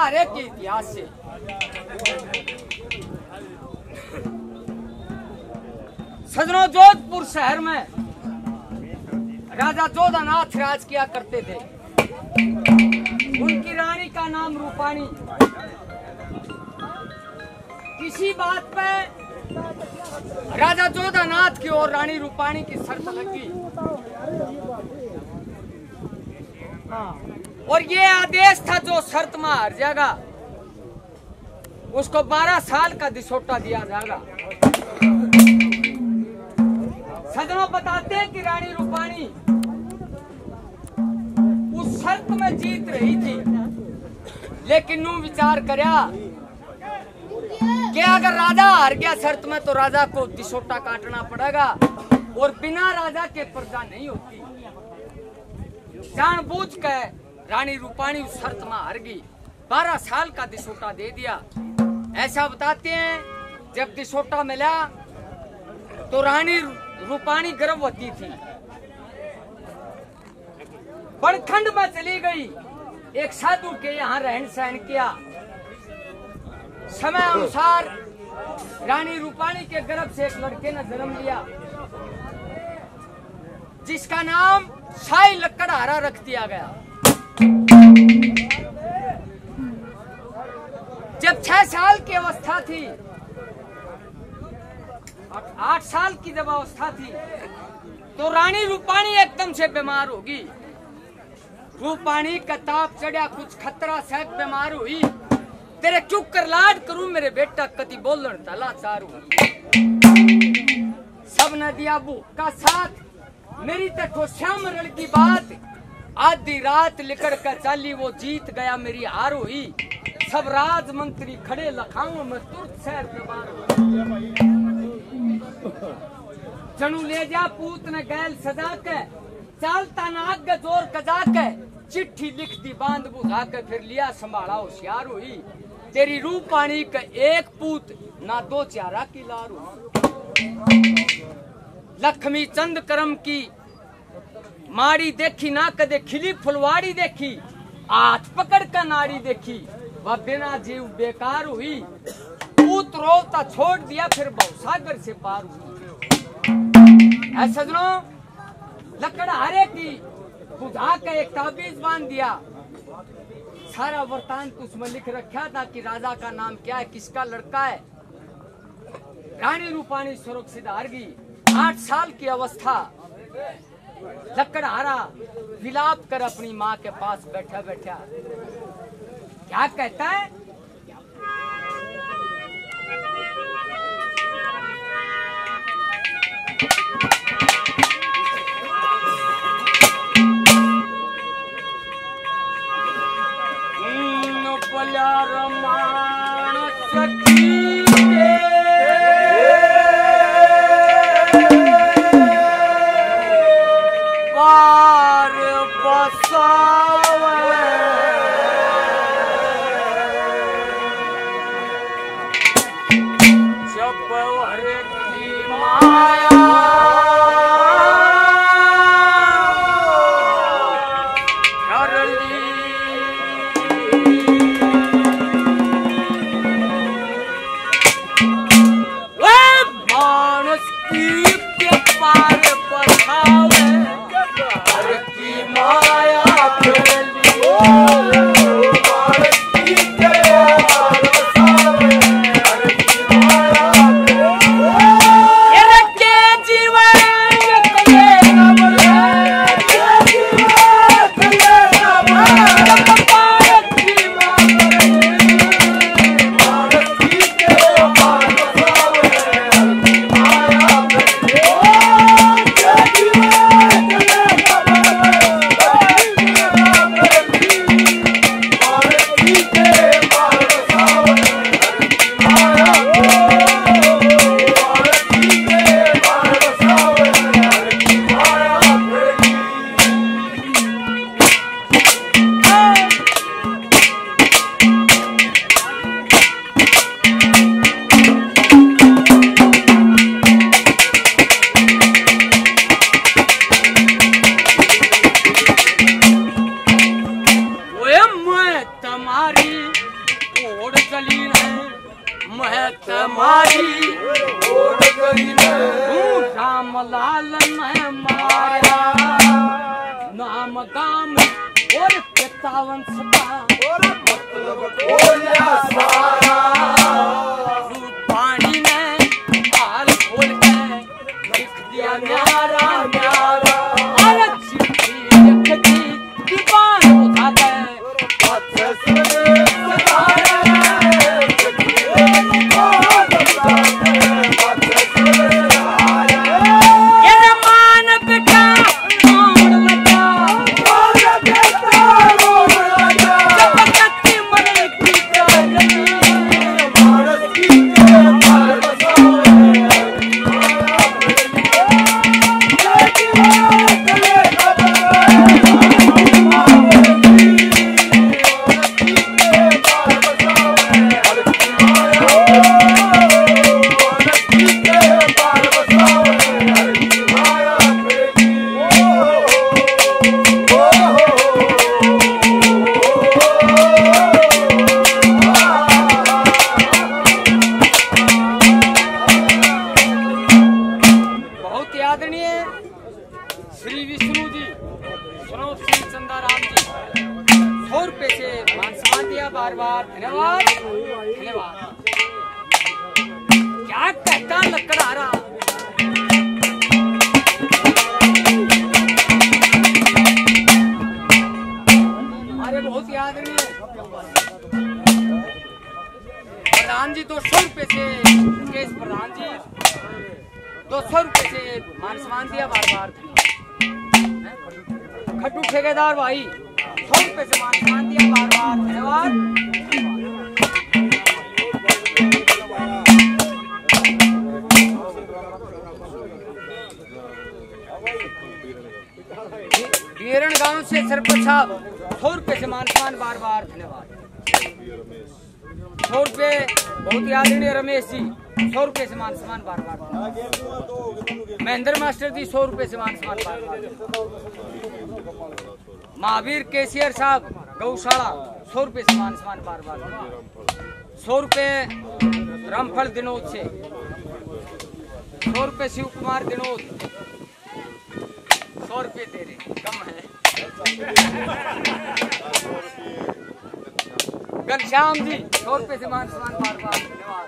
हर एक के इतिहास से। सजनों, जोधपुर शहर में राजा जोधानाथ राज किया करते थे। उनकी रानी का नाम रूपाणी। किसी बात पे राजा जोधानाथ की और रानी रूपाणी की शर्त लगी। और ये आदेश था, जो शर्त में हार जाएगा उसको 12 साल का दिसोटा दिया जाएगा। सजनों, बताते हैं कि रानी रूपाणी उस शर्त में जीत रही थी, लेकिन नू विचार करया कि अगर राजा हार गया शर्त में तो राजा को दिसोटा काटना पड़ेगा, और बिना राजा के प्रजा नहीं होती। जानबूझ के रानी रूपाणी उस शर्त में हार गई, 12 साल का दिसोटा दे दिया। ऐसा बताते हैं, जब दिसोटा मिला तो रानी रूपाणी गर्भवती थी, बड़खंड में चली गई, एक साधु के यहाँ रहन सहन किया। समय अनुसार रानी रूपाणी के गर्भ से एक लड़के ने जन्म लिया, जिसका नाम शाही लकड़हारा रख दिया गया। जब 6 साल की अवस्था थी, 8 साल की जब अवस्था थी, तो रानी रूपाणी एकदम से बीमार होगी। रूपाणी का ताप चढ़ा, कुछ खतरा से बीमार हुई। तेरे चुप कर लाड करूं मेरे बेटा, कति बोलन तला चारू। सब ने दिया बुक का साथ, मेरी तो श्याम रण की बात। आधी रात लिकड़ कर चाली, वो जीत गया मेरी हार हुई। सब राज मंत्री खड़े लखाओं में तुरंत शहर प्रबार। चनु ले जा पूत ने गैल सजा के, चालता नाग जोर कजा के, चिट्ठी लिख दी बांध बुझा के, फिर लिया संभाला होशियार हुई। तेरी रूपाणी का एक पूत ना 2 चारा की लारू। लक्ष्मी चंद करम की माड़ी देखी ना कदे खिली फुलवाड़ी देखी। हाथ पकड़ कर नाड़ी देखी, वह बिना जीव बेकार हुई। पूत रोता छोड़ दिया, फिर भवसागर से पार हुई। ऐ सजनों, लकड़हारे की बुझा के एक ताबीज बांध दिया। सारा वृतांत उसमें लिख रखा था कि राजा का नाम क्या है, किसका लड़का है। रानी रूपाणी सुरक्षित हार गई। 8 साल की अवस्था, लकड़हारा विलाप कर अपनी माँ के पास बैठा बैठा क्या कहता है, रमान सखी बार बसावे, जब हर की माया ओढ़ चली है मैं तुम्हारी ओढ़ चली है राम लाल मैं मारा नाम गाम और पितावन सदा और मतलब बोलिया सारा पानी में हाल खोल के लिख दिया न्यारा न्यारा और चिट्ठी लिख दी दीवान उठा के श्री विष्णु जी स्वरूप सिंह चंदाराम जी 100 रुपए से मान सम्मान दिया बार बार धन्यवाद धन्यवाद। क्या कहता लकड़हारा अरे बहुत याद नहीं है प्रधान जी 200 रुपए से मुकेश प्रधान जी 200 रुपए से मान सम्मान दिया बार बार। खट्टू ठेकेदार भाई 100 रुपए से मान सम्मान दिया बार बार धन्यवाद। बीरण गांव से सरपंच साहब 100 रुपए से मान सम्मान बार बार धन्यवाद। 100 रुपए बहुत आदरणीय रमेश जी 100 रुपए से मान सम्मान बार बार। महेंद्र मास्टर जी 100 रुपए से मान सम्मान बार बार। महावीर केसियर साहब गौशाला 100 रुपए से मान सम्मान बार बार। 100 रुपए रामफल दिनोद से 100 रुपए शिव कुमार दिनोद 100 रुपए दे रहे कम है। घनश्याम जी 100 रुपए से मान सम्मान बार बार धन्यवाद।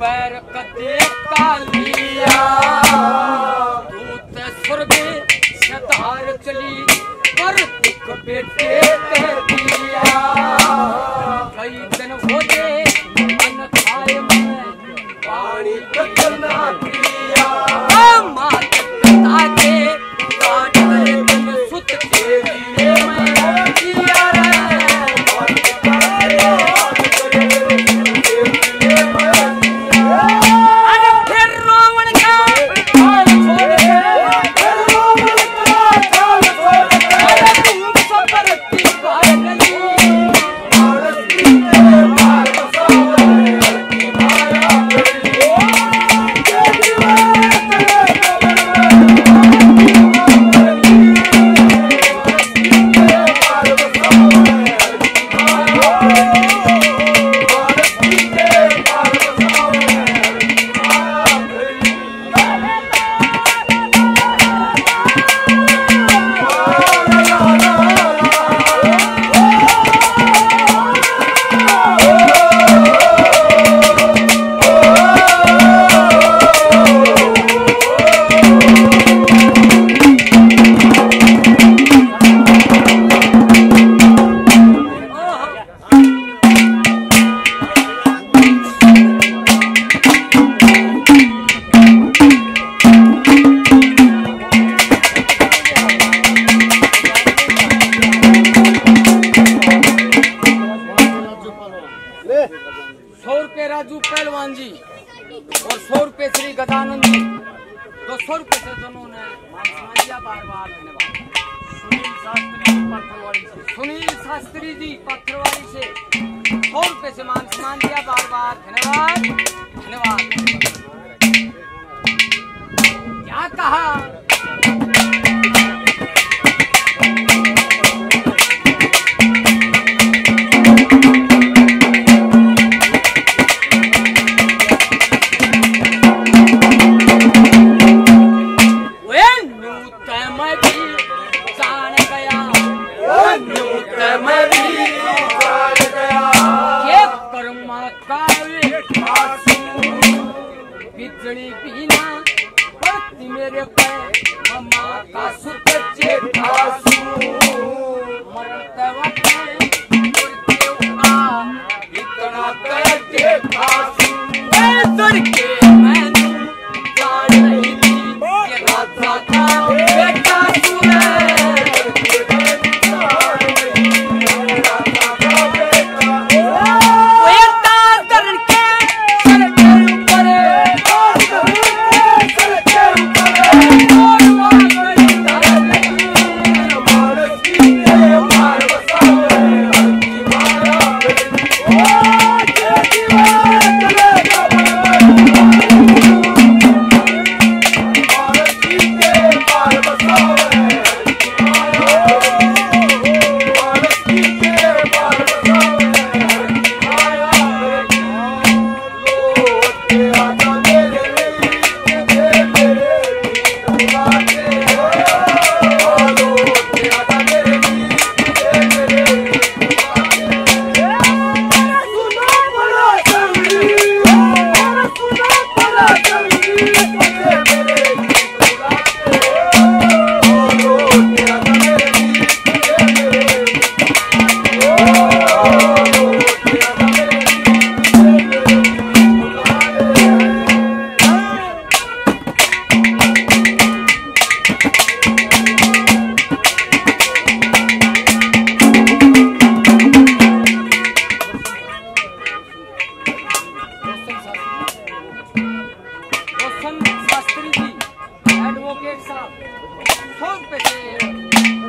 पैर कदे कालिया दूत स्वर्ग सतार चली पर दुख बेटे कह दिया कई दिन हो गए मन खाए मैं पानी कतना पिया मात कथा के काट गए दिन सुत के दिए मैं जिया 100 रुपए राजू पहलवान जी और 100 रुपए श्री गजानंद जी, 200 रुपए से दोनों ने बार-बार धन्यवाद। सुनील शास्त्री जी पत्थरवाड़ी से 100 रुपए से मान सम्मान दिया, बार-बार धन्यवाद धन्यवाद। क्या कहा बिजली बिना पड़ती मेरे पे मम्मा का सुतचे खासू मरते वक्त इतना करके खासू के मैंने जान नहीं थी ये राजा का बेटा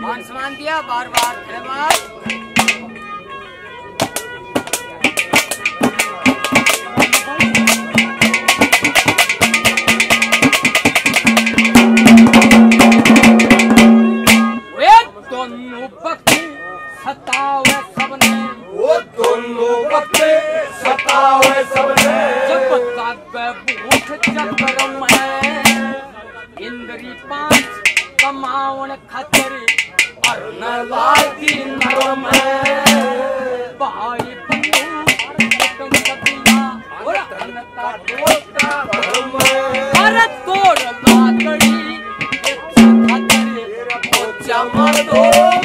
मान सम्मान दिया, बार-बार धन्यवाद। वे दोनों पक्षी सतावे सबने, वो दोनों पक्षी सतावे सबने, जब तक बूठ चक्र में इंद्री 5 कमावन खातिर और नवाजी नरम भाई बंधु सतिया और अनता टोटा भारत तोड़ लाकड़ी खातिर पोचा मारो